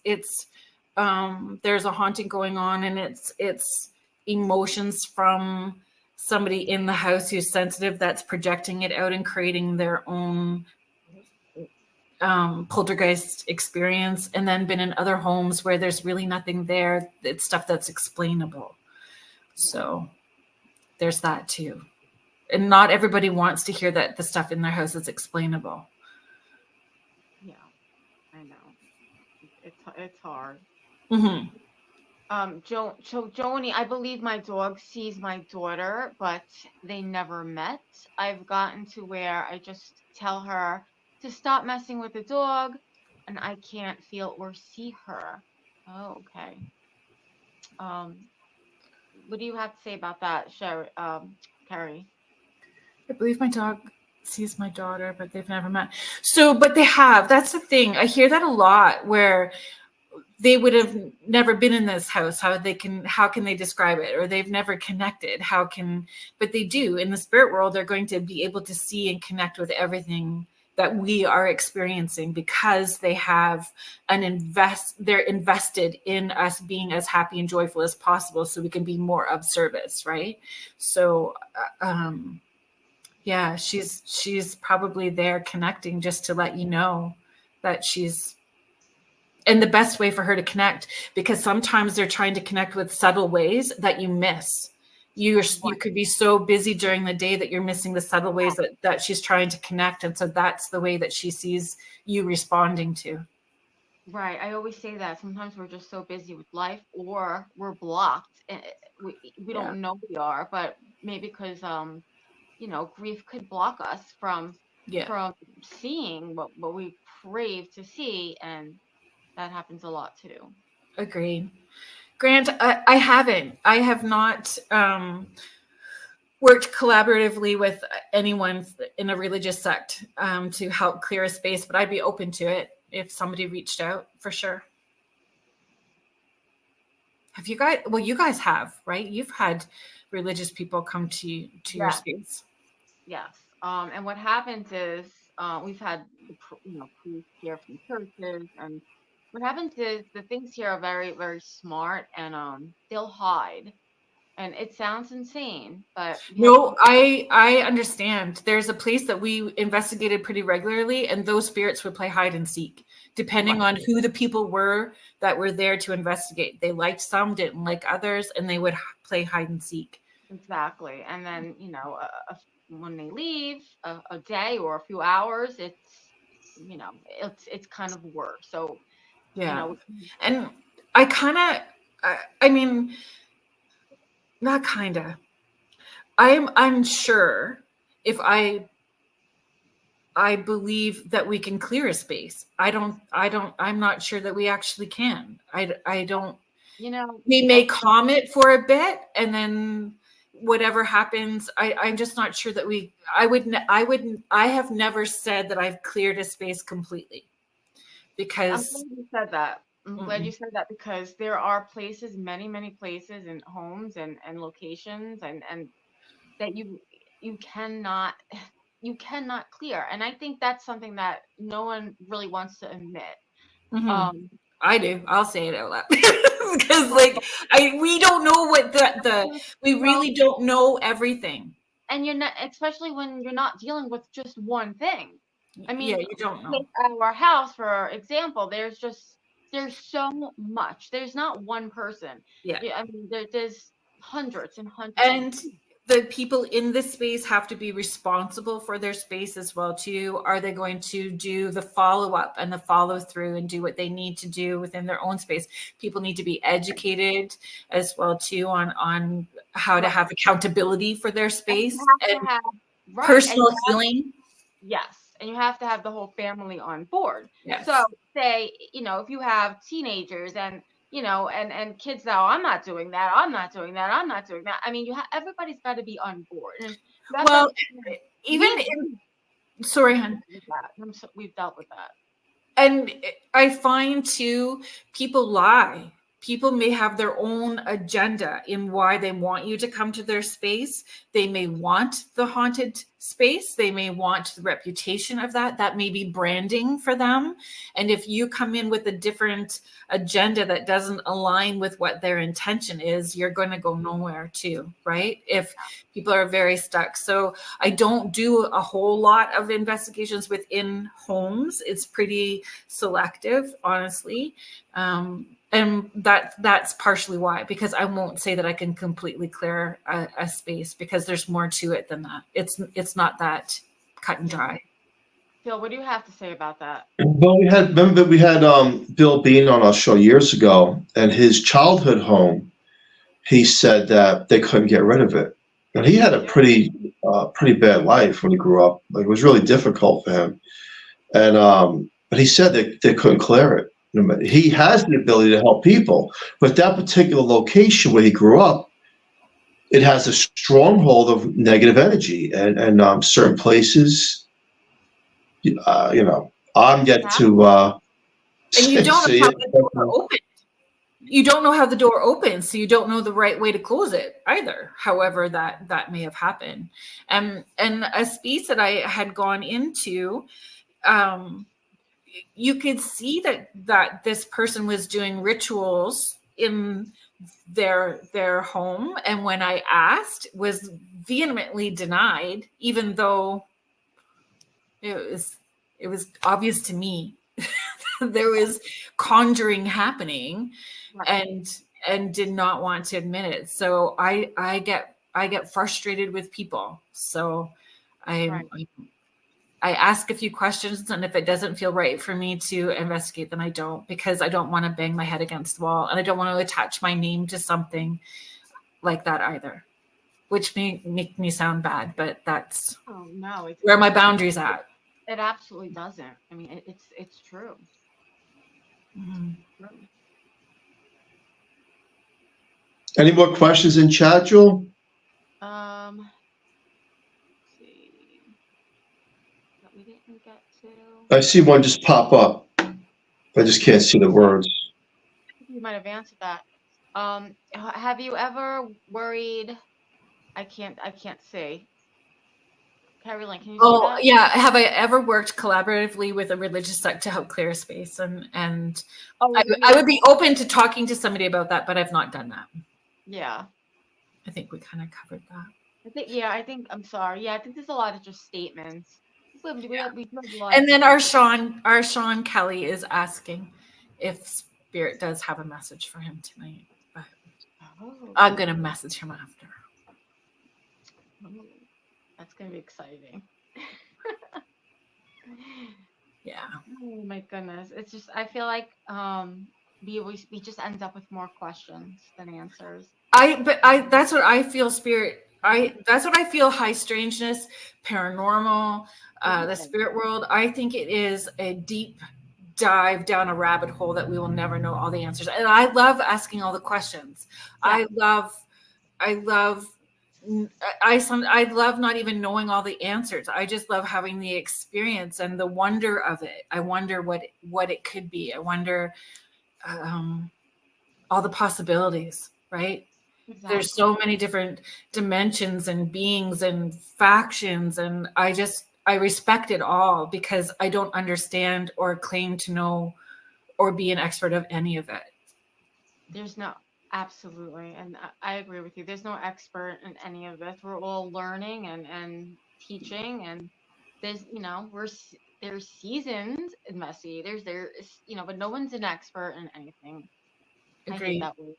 there's a haunting going on, and it's emotions from somebody in the house who's sensitive that's projecting it out and creating their own poltergeist experience, and then been in other homes where there's really nothing there. It's stuff that's explainable. So there's that too. And not everybody wants to hear that the stuff in their house is explainable. Yeah, I know. It's hard. Mm-hmm. Joni, I believe my dog sees my daughter, but they never met. I've gotten to where I just tell her to stop messing with the dog, and I can't feel or see her. Oh, okay. What do you have to say about that, Carrie? I believe my dog sees my daughter, but they've never met. So, but they have. That's the thing. I hear that a lot, where they would have never been in this house. How can they describe it? Or they've never connected. But they do. In the spirit world, they're going to be able to see and connect with everything that we are experiencing, because they have they're invested in us being as happy and joyful as possible, so we can be more of service, right? So, yeah, she's probably there connecting, just to let you know that she's, and the best way for her to connect, because sometimes they're trying to connect with subtle ways that you miss. You could be so busy during the day that you're missing the subtle ways that she's trying to connect. And so that's the way that she sees you responding to. Right. I always say that sometimes we're just so busy with life, or we're blocked. And we don't know we are, but maybe because grief could block us from seeing what we crave to see, and that happens a lot too. Agreed. Grant, I have not worked collaboratively with anyone in a religious sect to help clear a space, but I'd be open to it if somebody reached out, for sure. Have you guys? Well, you guys have, right? You've had religious people come to your space. Yes. And what happens is we've had priests here from churches, and what happens is the things here are very, very smart, and they'll hide. And it sounds insane, but no, I understand. There's a place that we investigated pretty regularly, and those spirits would play hide and seek, depending on who the people were that were there to investigate. They liked some, didn't like others, and they would play hide and seek. Exactly. And then when they leave a day or a few hours, it's kind of worse. So and I kind of, I mean, not kind of. I'm unsure if I believe that we can clear a space. I'm not sure that we actually can. I don't. We may calm it for a bit, and then whatever happens, I'm just not sure that I have never said that I've cleared a space completely, because I'm glad you said that. I'm glad you said that, because there are places, many, many places and homes and locations and that you cannot clear. And I think that's something that no one really wants to admit. I do. I'll say it out loud because we don't know what we really don't know everything. And you're not, especially when you're not dealing with just one thing. I mean, you don't know. Our house, for example, there's so much. There's not one person. Yeah. I mean, there's hundreds and hundreds. And the people in this space have to be responsible for their space as well too. Are they going to do the follow-up and the follow-through and do what they need to do within their own space? People need to be educated as well too on how to have accountability for their space and personal healing. Yes. And you have to have the whole family on board. Yes. So say, if you have teenagers and and kids that, I'm not doing that. I'm not doing that. I'm not doing that. I mean, everybody's got to be on board. And sorry, hon. We've dealt with that. And I find too, people lie. people may have their own agenda in why they want you to come to their space. They may want the haunted space. They may want the reputation of that. That may be branding for them. And if you come in with a different agenda that doesn't align with what their intention is, you're going to go nowhere too, right? If people are very stuck. So I don't do a whole lot of investigations within homes. It's pretty selective, honestly. And that's partially why, because I won't say that I can completely clear a space, because there's more to it than that. It's not that cut and dry. Phil, what do you have to say about that? Well, we had Bill Bean on our show years ago, and his childhood home, he said that they couldn't get rid of it. And he had a pretty bad life when he grew up. Like, it was really difficult for him. And but he said that they couldn't clear it. He has the ability to help people, but that particular location where he grew up, it has a stronghold of negative energy, and certain places, I'm yet to. And you don't know how the door opens. You don't know how the door opens, so you don't know the right way to close it either. However, that may have happened, and a space that I had gone into. You could see that this person was doing rituals in their home, and when I asked, was vehemently denied, even though it was obvious to me there was conjuring happening, and did not want to admit it. So I get frustrated with people. So I ask a few questions, and if it doesn't feel right for me to investigate, then I don't, because I don't want to bang my head against the wall, and I don't want to attach my name to something like that either, which may make me sound bad, but that's where my boundary's at. It absolutely doesn't. I mean, it's true. Mm-hmm. Any more questions in chat, Jewel? I see one just pop up. I just can't see the words. You might have answered that. Have you ever worried? I can't see. Kerrilynn, can you see that? Yeah. Have I ever worked collaboratively with a religious sect to help clear a space? And I would be open to talking to somebody about that, but I've not done that. Yeah. I think we kind of covered that. I'm sorry. Yeah, I think there's a lot of just statements. And then our Sean Kelly is asking if Spirit does have a message for him tonight. But I'm gonna message him after. That's gonna be exciting. Yeah. Oh my goodness. It's just, I feel like we just end up with more questions than answers. That's what I feel, Spirit. That's what I feel, high strangeness, paranormal, the spirit world. I think it is a deep dive down a rabbit hole that we will never know all the answers. And I love asking all the questions. Yeah. I love not even knowing all the answers. I just love having the experience and the wonder of it. I wonder what it could be. I wonder all the possibilities, right? Exactly. There's so many different dimensions and beings and factions, and I respect it all, because I don't understand or claim to know or be an expert of any of it. Absolutely. And I agree with you. There's no expert in any of this. We're all learning and teaching, and there's seasoned investigators. But no one's an expert in anything. Agreed. I hate that word.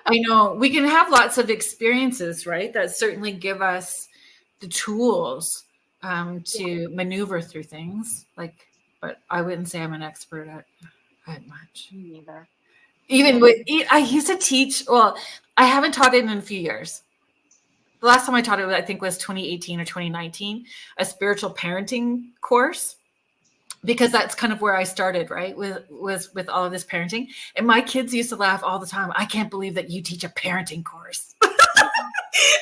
I know we can have lots of experiences, right? That certainly give us the tools to maneuver through things. But I wouldn't say I'm an expert at much. Me neither. Even I used to teach. Well, I haven't taught it in a few years. The last time I taught it, I think, was 2018 or 2019, a spiritual parenting course. Because that's kind of where I started, right? With all of this parenting. And my kids used to laugh all the time. I can't believe that you teach a parenting course.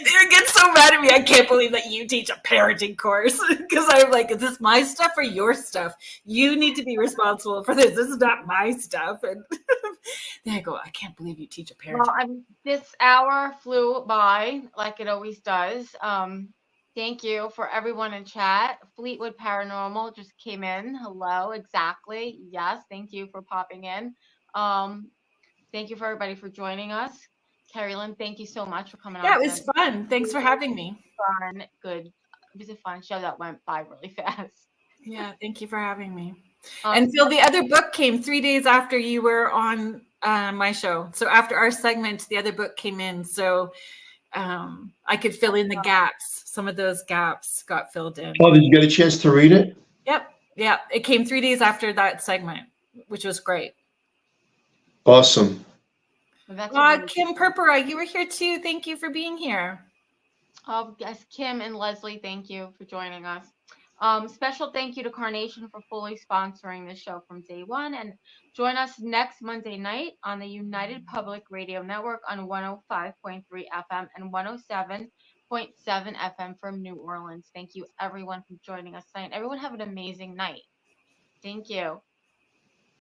You get so mad at me. I can't believe that you teach a parenting course because I'm like, is this my stuff or your stuff? You need to be responsible for this. This is not my stuff. And then I go, I can't believe you teach a parenting. Well, this hour flew by like it always does. Thank you for everyone in chat. Fleetwood Paranormal just came in. Hello, exactly. Yes, thank you for popping in. Thank you for everybody for joining us. Kerrilynn, thank you so much for coming on. Yeah, it was fun. Thanks for having me. Fun, good. It was a fun show that went by really fast. Yeah, thank you for having me. And Phil, the other book came 3 days after you were on my show. So after our segment, the other book came in. So I could fill in the gaps. Some of those gaps got filled in. Oh, did you get a chance to read it? Yep. Yeah. It came 3 days after that segment, which was great. Awesome. Kim Purpura, you were here too. Thank you for being here. Oh, yes, Kim and Leslie, thank you for joining us. Special thank you to Carnation for fully sponsoring the show from day one. And join us next Monday night on the United Public Radio Network on 105.3 FM and 107.7 FM from New Orleans. Thank you, everyone, for joining us tonight. Everyone have an amazing night. Thank you.